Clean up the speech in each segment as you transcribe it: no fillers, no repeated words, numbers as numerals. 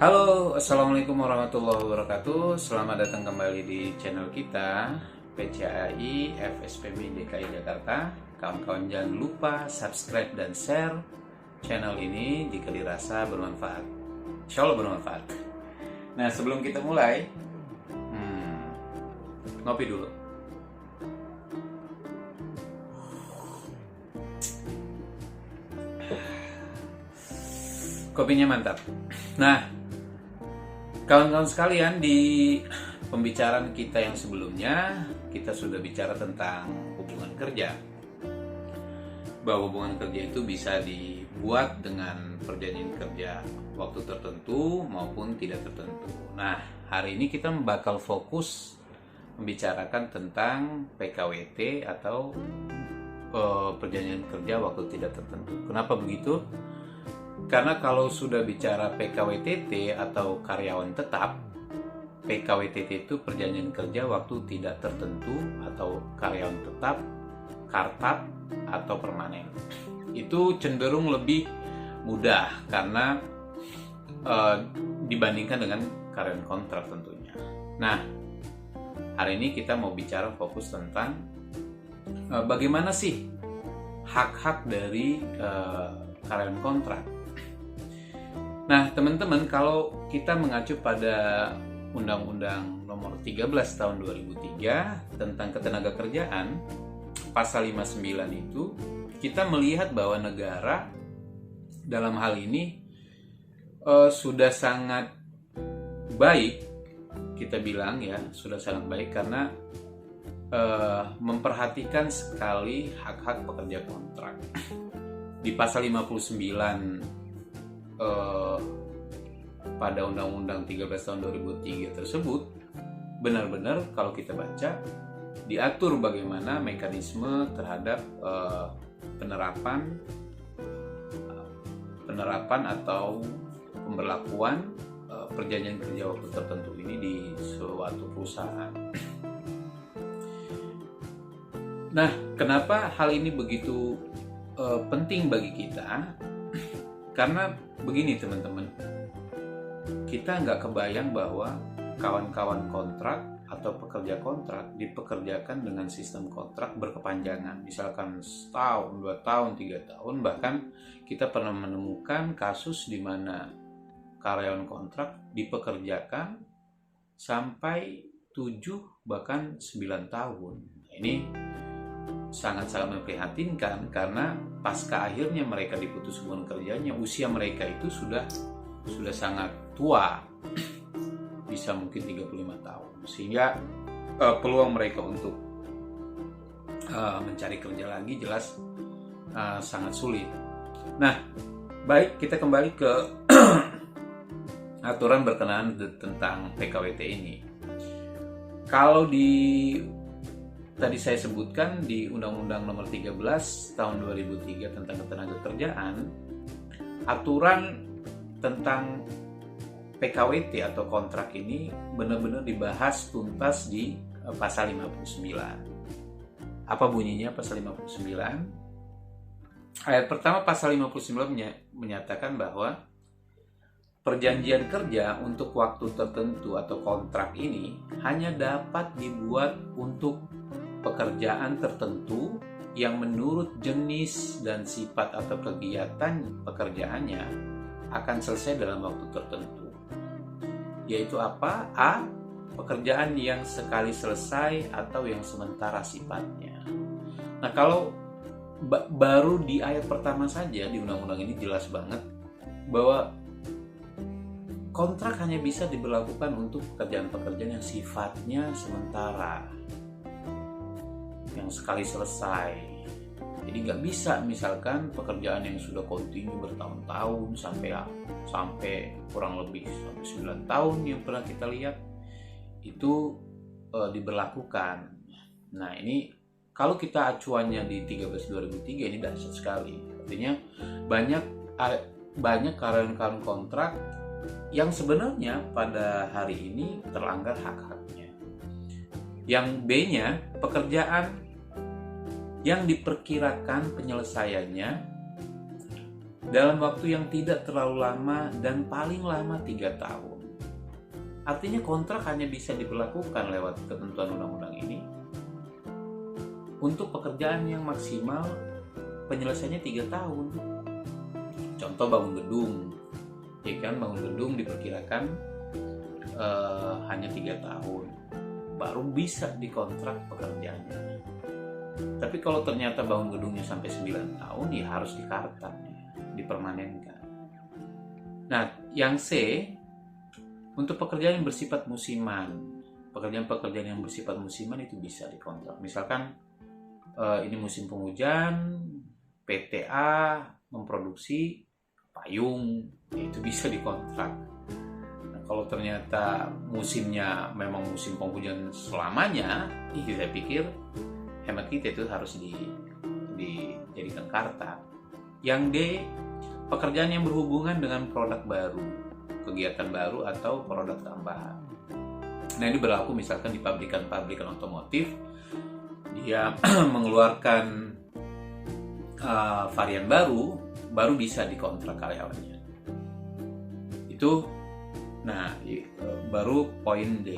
Halo, Assalamualaikum warahmatullahi wabarakatuh. Selamat datang kembali di channel kita PCAI FSPB DKI Jakarta. Kawan-kawan jangan lupa subscribe dan share channel ini jika dirasa bermanfaat. Insya Allah bermanfaat. Nah, sebelum kita mulai, ngopi dulu. Kopinya mantap. Nah, kawan-kawan sekalian, di pembicaraan kita yang sebelumnya, kita sudah bicara tentang hubungan kerja. Bahwa hubungan kerja itu bisa dibuat dengan perjanjian kerja waktu tertentu maupun tidak tertentu. Nah, hari ini kita bakal fokus membicarakan tentang PKWT atau perjanjian kerja waktu tidak tertentu. Kenapa begitu? Karena kalau sudah bicara PKWTT atau karyawan tetap, PKWTT itu perjanjian kerja waktu tidak tertentu atau karyawan tetap, kartap, atau permanen. Itu cenderung lebih mudah karena dibandingkan dengan karyawan kontrak tentunya. Nah, hari ini kita mau bicara fokus tentang bagaimana sih hak-hak dari karyawan kontrak. Nah, teman-teman, kalau kita mengacu pada Undang-Undang Nomor 13 Tahun 2003 tentang Ketenagakerjaan, Pasal 59 itu, kita melihat bahwa negara dalam hal ini sudah sangat baik, kita bilang ya, sudah sangat baik karena memperhatikan sekali hak-hak pekerja kontrak. Di Pasal 59 pada Undang-Undang 13 tahun 2003 tersebut, benar-benar kalau kita baca diatur bagaimana mekanisme terhadap penerapan atau pemberlakuan perjanjian kerja waktu tertentu ini di suatu perusahaan. Nah, kenapa hal ini begitu penting bagi kita? Karena begini teman-teman, kita nggak kebayang bahwa kawan-kawan kontrak atau pekerja kontrak dipekerjakan dengan sistem kontrak berkepanjangan, misalkan setahun, 2 tahun, 3 tahun, bahkan kita pernah menemukan kasus di mana karyawan kontrak dipekerjakan sampai 7 bahkan 9 tahun. Ini sangat-sangat memprihatinkan karena pasca akhirnya mereka diputus hubungan kerjanya, usia mereka itu sudah sangat tua, bisa mungkin 35 tahun, sehingga peluang mereka untuk mencari kerja lagi jelas sangat sulit. Nah, baik, kita kembali ke aturan berkenaan tentang PKWT ini. Kalau tadi saya sebutkan di Undang-Undang Nomor 13 Tahun 2003 tentang Ketenagakerjaan, aturan tentang PKWT atau kontrak ini benar-benar dibahas tuntas di Pasal 59. Apa bunyinya Pasal 59? Ayat pertama Pasal 59 menyatakan bahwa perjanjian kerja untuk waktu tertentu atau kontrak ini hanya dapat dibuat untuk pekerjaan tertentu yang menurut jenis dan sifat atau kegiatan pekerjaannya akan selesai dalam waktu tertentu. Yaitu apa? A. Pekerjaan yang sekali selesai atau yang sementara sifatnya. Nah, kalau baru di ayat pertama saja di undang-undang ini jelas banget bahwa kontrak hanya bisa diberlakukan untuk pekerjaan-pekerjaan yang sifatnya sementara, yang sekali selesai. Jadi nggak bisa misalkan pekerjaan yang sudah kontinu bertahun-tahun sampai kurang lebih sampai 9 tahun yang pernah kita lihat itu diberlakukan. Nah, ini kalau kita acuannya di 13/2003 ini dahsyat sekali. Artinya banyak karyawan kontrak yang sebenarnya pada hari ini terlanggar hak-haknya. Yang B-nya, pekerjaan yang diperkirakan penyelesaiannya dalam waktu yang tidak terlalu lama dan paling lama 3 tahun. Artinya kontrak hanya bisa diberlakukan lewat ketentuan undang-undang ini untuk pekerjaan yang maksimal penyelesaiannya 3 tahun. Contoh bangun gedung, ya kan, bangun gedung diperkirakan hanya 3 tahun, baru bisa dikontrak pekerjaannya. Tapi kalau ternyata bangun gedungnya sampai 9 tahun, ya harus dikartan, dipermanenkan. Nah, yang C, untuk pekerjaan yang bersifat musiman, pekerjaan-pekerjaan yang bersifat musiman itu bisa dikontrak. Misalkan ini musim penghujan, PTA memproduksi payung, itu bisa dikontrak. Nah, kalau ternyata musimnya memang musim penghujan selamanya, saya pikir hemat kita itu harus dijadikan karta. Yang D, pekerjaan yang berhubungan dengan produk baru, kegiatan baru atau produk tambahan. Nah, ini berlaku misalkan di pabrikan-pabrikan otomotif, dia mengeluarkan varian baru bisa dikontrak karyawannya. Itu, nah, baru poin D.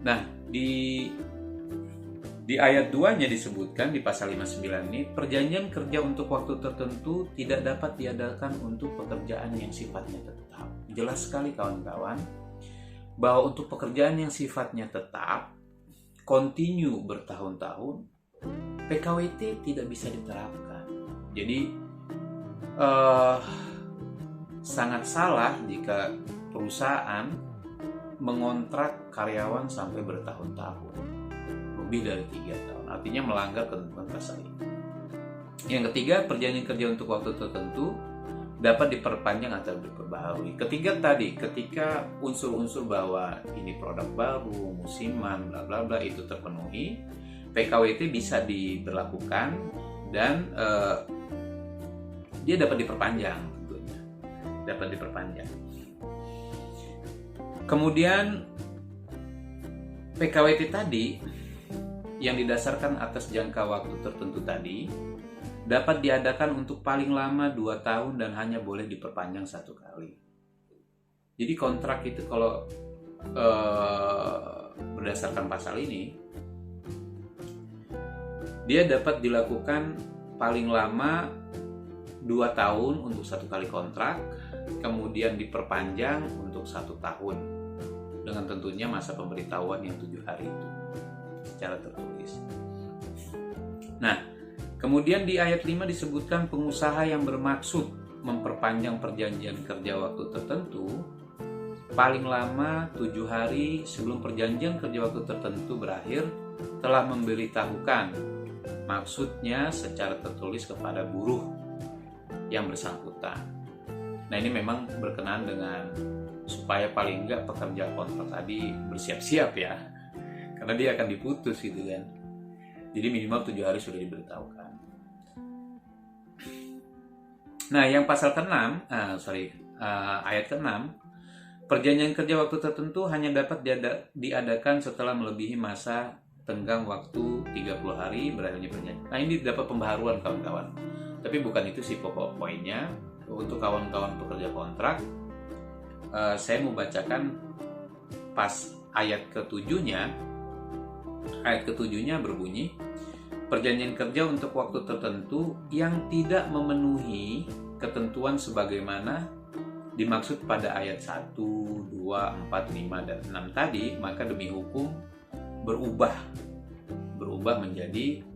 Nah, di ayat 2-nya disebutkan di pasal 59 ini, perjanjian kerja untuk waktu tertentu tidak dapat diadakan untuk pekerjaan yang sifatnya tetap. Jelas sekali kawan-kawan, bahwa untuk pekerjaan yang sifatnya tetap, continue bertahun-tahun, PKWT tidak bisa diterapkan. Jadi sangat salah jika perusahaan mengontrak karyawan sampai bertahun-tahun, lebih dari 3 tahun, artinya melanggar ketentuan pasal ini. Yang ketiga, perjanjian kerja untuk waktu tertentu dapat diperpanjang atau diperbaharui. Ketiga tadi, ketika unsur-unsur bahwa ini produk baru, musiman, bla bla bla itu terpenuhi, PKWT bisa diberlakukan dan dia dapat diperpanjang tentunya, dapat diperpanjang. Kemudian PKWT tadi yang didasarkan atas jangka waktu tertentu tadi dapat diadakan untuk paling lama 2 tahun dan hanya boleh diperpanjang 1 kali. Jadi kontrak itu kalau berdasarkan pasal ini, dia dapat dilakukan paling lama 2 tahun untuk 1 kali kontrak, kemudian diperpanjang untuk 1 tahun dengan tentunya masa pemberitahuan yang 7 hari itu secara tertulis. Nah, kemudian di ayat 5 disebutkan pengusaha yang bermaksud memperpanjang perjanjian kerja waktu tertentu paling lama 7 hari sebelum perjanjian kerja waktu tertentu berakhir telah memberitahukan maksudnya secara tertulis kepada buruh yang bersangkutan. Nah, ini memang berkenaan dengan supaya paling enggak pekerja kontrak tadi bersiap-siap ya, karena dia akan diputus gitu kan. Jadi minimal 7 hari sudah diberitahukan. Nah, yang pasal ke-6, ayat ke-6, perjanjian kerja waktu tertentu hanya dapat diadakan setelah melebihi masa tenggang waktu 30 hari berakhirnya perjanjian. Nah, ini dapat pembaharuan kawan-kawan. Tapi bukan itu sih pokok poinnya. Untuk kawan-kawan pekerja kontrak, saya mau bacakan pas ayat ke-7-nya. Ayat ke-7-nya berbunyi, perjanjian kerja untuk waktu tertentu yang tidak memenuhi ketentuan sebagaimana dimaksud pada ayat 1, 2, 4, 5, dan 6 tadi, maka demi hukum berubah menjadi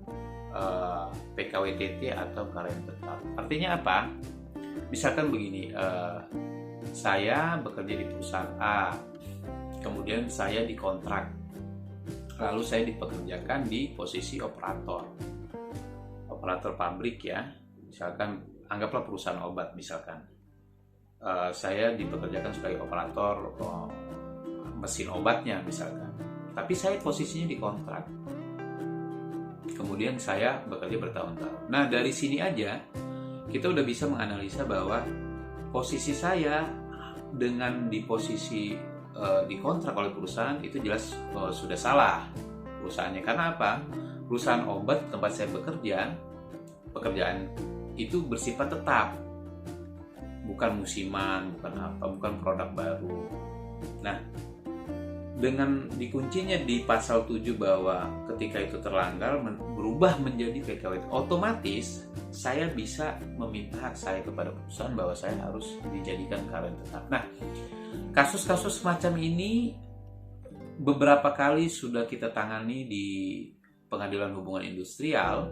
PKWTT atau karyawan tetap. Artinya apa? Misalkan begini, saya bekerja di perusahaan A, kemudian saya dikontrak, lalu saya dipekerjakan di posisi operator pabrik ya, misalkan anggaplah perusahaan obat misalkan, saya dipekerjakan sebagai operator mesin obatnya misalkan, tapi saya posisinya dikontrak, kemudian saya bekerja bertahun-tahun. Nah, dari sini aja kita udah bisa menganalisa bahwa posisi saya dengan di posisi dikontrak oleh perusahaan itu jelas sudah salah perusahaannya. Karena apa? Perusahaan obat tempat saya bekerja, pekerjaan itu bersifat tetap. bukan musiman, bukan apa, bukan produk baru. Nah, dengan dikuncinya di pasal 7 bahwa ketika itu terlanggar berubah menjadi PKWT, otomatis saya bisa meminta hak saya kepada perusahaan bahwa saya harus dijadikan karyawan tetap. Nah, kasus-kasus semacam ini beberapa kali sudah kita tangani di Pengadilan Hubungan Industrial,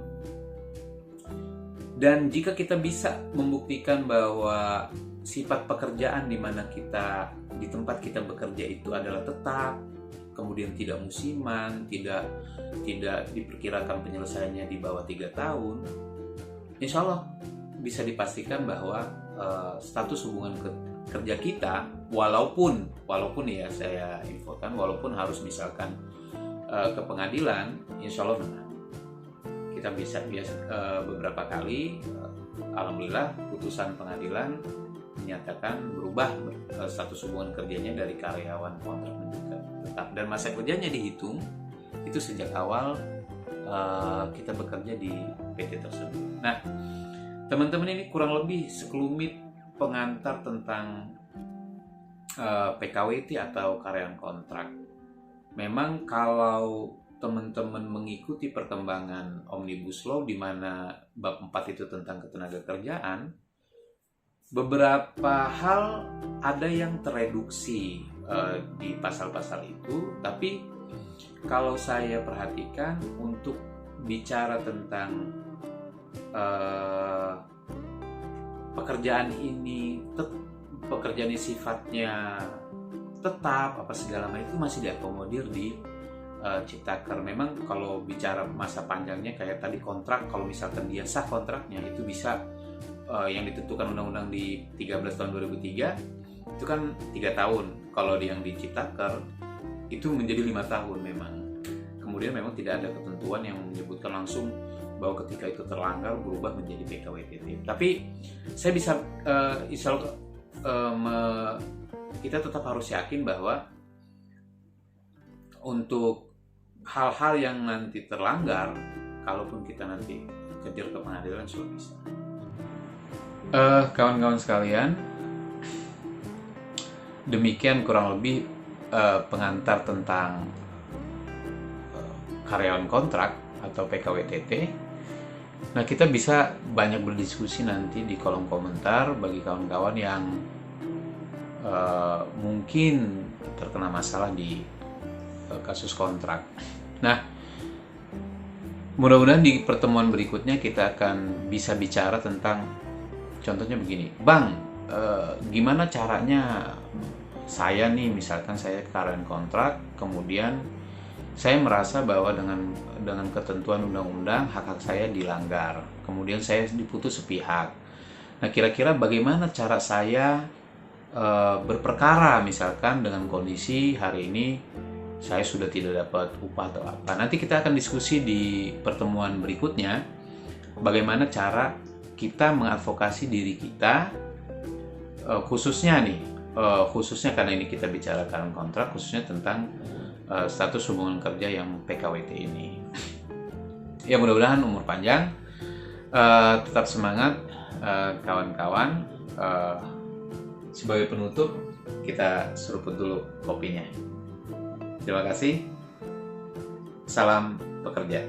dan jika kita bisa membuktikan bahwa sifat pekerjaan di mana kita di tempat kita bekerja itu adalah tetap, kemudian tidak musiman, tidak diperkirakan penyelesaiannya di bawah 3 tahun, insya Allah bisa dipastikan bahwa status hubungan kerja kita, walaupun ya saya infokan, walaupun harus misalkan ke pengadilan, insya Allah menang. Kita bisa beberapa kali, alhamdulillah putusan pengadilan menyatakan berubah status hubungan kerjanya dari karyawan kontrak menjadi tetap, dan masa kerjanya dihitung itu sejak awal kita bekerja di PT tersebut. Nah, teman-teman, ini kurang lebih sekelumit pengantar tentang PKWT atau karyawan kontrak. Memang kalau teman-teman mengikuti perkembangan Omnibus Law di mana bab 4 itu tentang ketenagakerjaan, beberapa hal ada yang tereduksi di pasal-pasal itu, tapi kalau saya perhatikan untuk bicara tentang pekerjaan ini sifatnya tetap apa segala macam itu masih diakomodir di Ciptaker. Memang kalau bicara masa panjangnya kayak tadi kontrak, kalau misalkan dia sah kontraknya itu bisa yang ditentukan undang-undang di 13 tahun 2003 itu kan 3 tahun. Kalau yang di Ciptaker itu menjadi 5 tahun memang. Kemudian memang tidak ada ketentuan yang menyebutkan langsung bahwa ketika itu terlanggar berubah menjadi PKWT. Tapi saya bisa insya Allah kita tetap harus yakin bahwa untuk hal-hal yang nanti terlanggar, kalaupun kita nanti kejar ke pengadilan sudah bisa. Kawan-kawan sekalian, demikian kurang lebih pengantar tentang karyawan kontrak atau PKWTT. Nah, kita bisa banyak berdiskusi nanti di kolom komentar bagi kawan-kawan yang mungkin terkena masalah di kasus kontrak. Nah, mudah-mudahan di pertemuan berikutnya kita akan bisa bicara tentang, contohnya begini, Bang, gimana caranya saya nih, misalkan saya karyawan kontrak, kemudian saya merasa bahwa dengan ketentuan undang-undang hak-hak saya dilanggar, kemudian saya diputus sepihak. Nah, kira-kira bagaimana cara saya berperkara, misalkan dengan kondisi hari ini saya sudah tidak dapat upah atau apa. Nanti kita akan diskusi di pertemuan berikutnya bagaimana cara kita mengadvokasi diri kita, khususnya karena ini kita bicara karyawan kontrak, khususnya tentang status hubungan kerja yang PKWT ini. Ya, mudah-mudahan umur panjang, tetap semangat kawan-kawan. Sebagai penutup, kita seruput dulu kopinya. Terima kasih. Salam pekerja.